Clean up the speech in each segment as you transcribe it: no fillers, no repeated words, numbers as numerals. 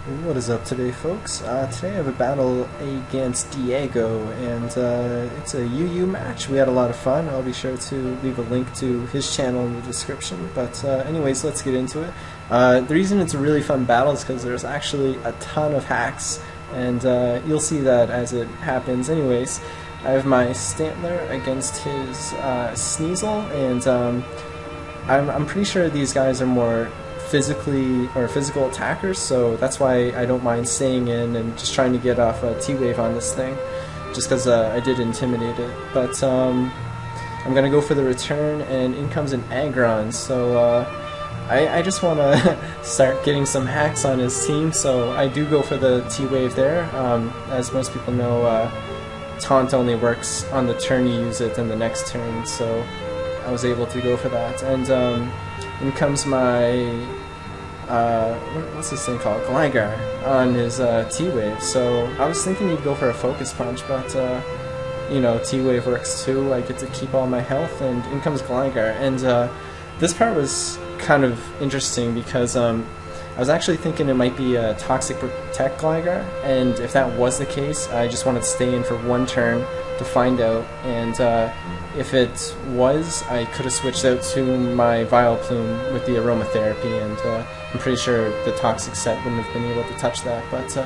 What is up today, folks? Today I have a battle against Diego, and it's a UU match. We had a lot of fun. I'll be sure to leave a link to his channel in the description. But anyways, let's get into it. The reason it's a really fun battle is because there's actually a ton of hacks, and you'll see that as it happens. Anyways, I have my Stantler against his Sneasel, and I'm pretty sure these guys are more physical attackers, so that's why I don't mind staying in and just trying to get off a T-wave on this thing, just because I did intimidate it. But I'm gonna go for the return, and in comes an Aggron, so I just want to start getting some hacks on his team, so I do go for the T-wave there. As most people know, taunt only works on the turn you use it and the next turn, so I was able to go for that. And in comes my what's this thing called? Gligar on his T-Wave. So I was thinking he'd go for a Focus Punch, but you know, T-Wave works too. I get to keep all my health, and in comes Gligar. And this part was kind of interesting because I was actually thinking it might be a Toxic Protect Gligar, and if that was the case, I just wanted to stay in for one turn to find out, and if it was, I could have switched out to my Vileplume with the Aromatherapy, and I'm pretty sure the Toxic set wouldn't have been able to touch that, but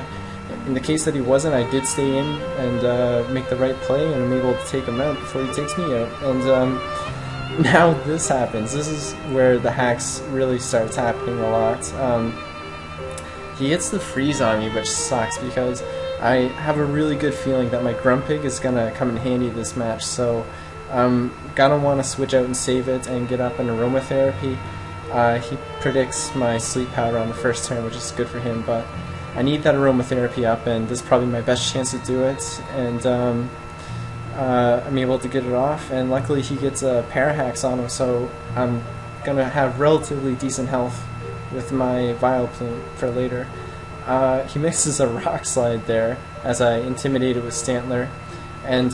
in the case that he wasn't, I did stay in and make the right play, and I'm able to take him out before he takes me out. And now this happens. This is where the hacks really starts happening a lot. He hits the freeze on me, which sucks because I have a really good feeling that my Grumpig is gonna come in handy this match, so I'm gonna want to switch out and save it and get up an Aromatherapy. He predicts my Sleep Powder on the first turn, which is good for him, but I need that Aromatherapy up, and this is probably my best chance to do it, and I'm able to get it off, and luckily he gets a Parahacks on him, so I'm gonna have relatively decent health with my Vileplume for later. He mixes a Rock Slide there as I intimidated with Stantler, and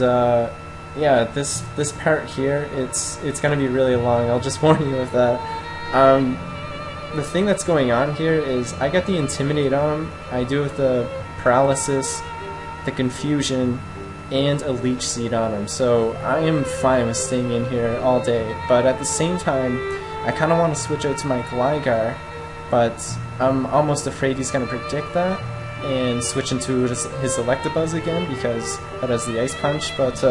yeah, this part here, it's gonna be really long. I'll just warn you of that. The thing that's going on here is I got the Intimidate on him. I do it with the Paralysis, the Confusion, and a Leech Seed on him. So I am fine with staying in here all day. But at the same time, I kind of want to switch out to my Gligar, but I'm almost afraid he's going to predict that and switch into his Electabuzz again because that has the Ice Punch. But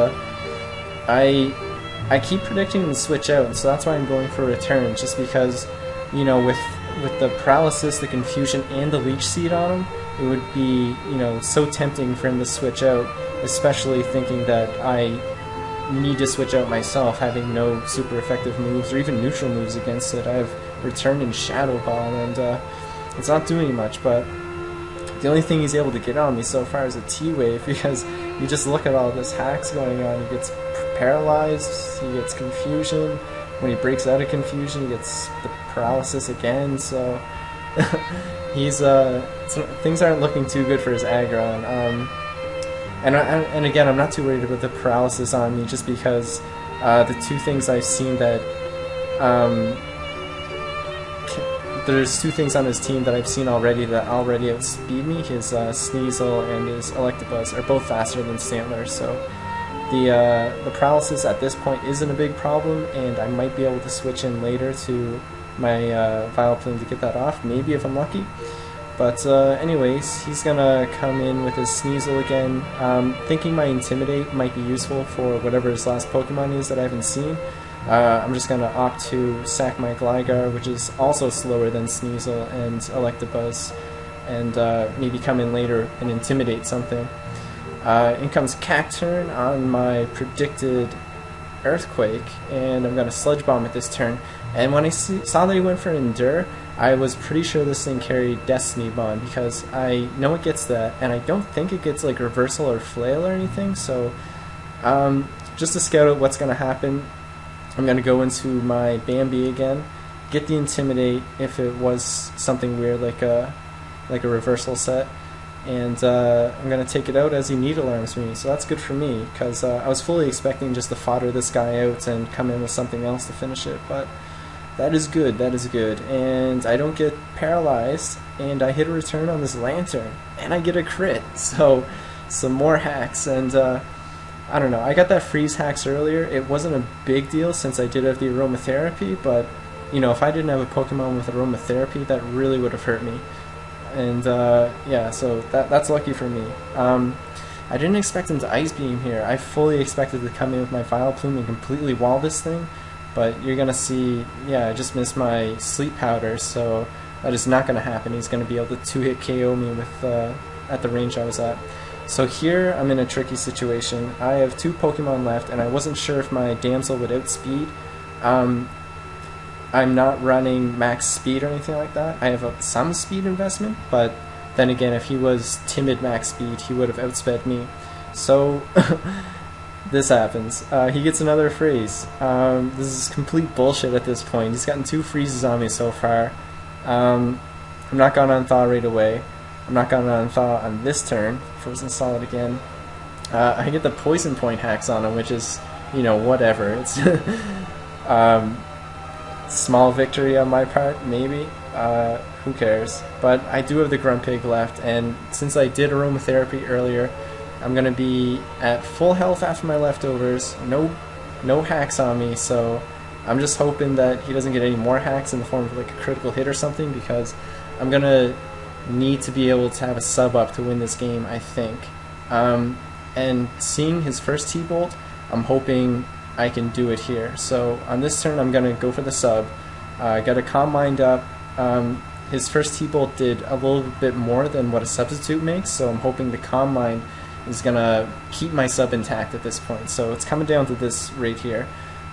I keep predicting the switch out, and so that's why I'm going for a return, just because, you know, with the Paralysis, the Confusion, and the Leech Seed on him, it would be, you know, so tempting for him to switch out, especially thinking that I need to switch out myself, having no super effective moves or even neutral moves against it. I have Return and Shadow Ball, and it's not doing much, but the only thing he's able to get on me so far is a T-Wave, because you just look at all this hacks going on. He gets Paralyzed, he gets Confusion, when he breaks out of Confusion he gets the Paralysis again, so he's things aren't looking too good for his Aggron. And again, I'm not too worried about the Paralysis on me, just because the two things I've seen that there's two things on his team that I've seen already that already outspeed me. His Sneasel and his Electabuzz are both faster than Stantler, so the Paralysis at this point isn't a big problem, and I might be able to switch in later to my Vileplume to get that off, maybe if I'm lucky. But anyways, he's gonna come in with his Sneasel again, thinking my Intimidate might be useful for whatever his last Pokemon is that I haven't seen. I'm just gonna opt to sack my Gligar, which is also slower than Sneasel and Electabuzz, and maybe come in later and intimidate something. In comes Cacturne on my predicted Earthquake, and I'm gonna Sludge Bomb at this turn. And when I saw that he went for Endure, I was pretty sure this thing carried Destiny Bond, because I know it gets that, and I don't think it gets like Reversal or Flail or anything, so just to scout out what's gonna happen, I'm going to go into my Bambi again, get the Intimidate if it was something weird like a reversal set, and I'm going to take it out as he Needle Arms me, so that's good for me, because I was fully expecting just to fodder this guy out and come in with something else to finish it, but That is good, that is good. And I don't get paralyzed, and I hit a return on this lantern, and I get a crit. So, some more hacks, and I don't know, I got that freeze hacks earlier. It wasn't a big deal since I did have the aromatherapy, but, you know, if I didn't have a Pokemon with aromatherapy, that really would have hurt me. And, yeah, so that's lucky for me. I didn't expect him to Ice Beam here. I fully expected to come in with my Vileplume and completely wall this thing. But you're going to see, yeah, I just missed my Sleep Powder, so that is not going to happen. He's going to be able to 2-hit KO me with at the range I was at. So here I'm in a tricky situation. I have 2 Pokemon left, and I wasn't sure if my Damsel would outspeed. I'm not running max speed or anything like that. I have some speed investment, but then again, if he was timid max speed, he would have outsped me. So... this happens. He gets another freeze. This is complete bullshit at this point. He's gotten 2 freezes on me so far. I'm not gonna unthaw right away. I'm not gonna unthaw on this turn. Frozen Solid again. I get the Poison Point hacks on him, which is, you know, whatever. It's small victory on my part, maybe. Who cares? But I do have the Grumpig left, and since I did aromatherapy earlier, I'm going to be at full health after my leftovers, no hacks on me, so I'm just hoping that he doesn't get any more hacks in the form of like a critical hit or something, because I'm going to need to be able to have a sub up to win this game, I think. And seeing his first T-Bolt, I'm hoping I can do it here. So on this turn I'm going to go for the sub. I got a Calm Mind up. His first T-Bolt did a little bit more than what a substitute makes, so I'm hoping the Calm Mind is gonna keep my sub intact at this point. So it's coming down to this right here,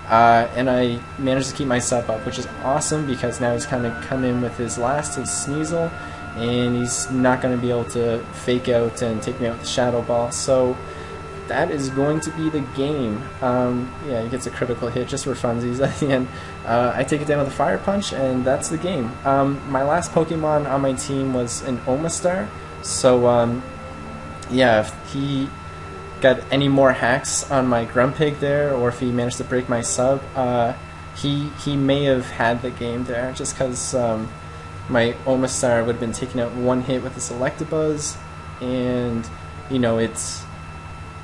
and I managed to keep my sub up, which is awesome because now he's kind of come in with his Sneasel, and he's not going to be able to fake out and take me out with the Shadow Ball. So that is going to be the game. Yeah, he gets a critical hit just for funsies at the end. I take it down with a Fire Punch, and that's the game. My last Pokemon on my team was an Omastar, so yeah, if he got any more hacks on my Grumpig there, or if he managed to break my sub, he may have had the game there, just because my Omastar would have been taken out in one hit with a Selectabuzz, and, you know,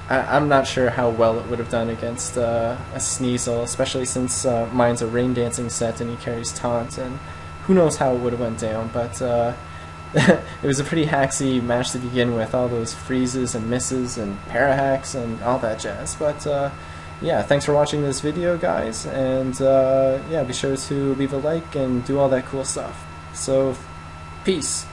I'm not sure how well it would have done against a Sneasel, especially since mine's a Rain Dancing set and he carries Taunt, and who knows how it would have went down, but it was a pretty hacksy match to begin with, all those freezes and misses and para-hacks and all that jazz. But yeah, thanks for watching this video, guys, and yeah, be sure to leave a like and do all that cool stuff. So, peace.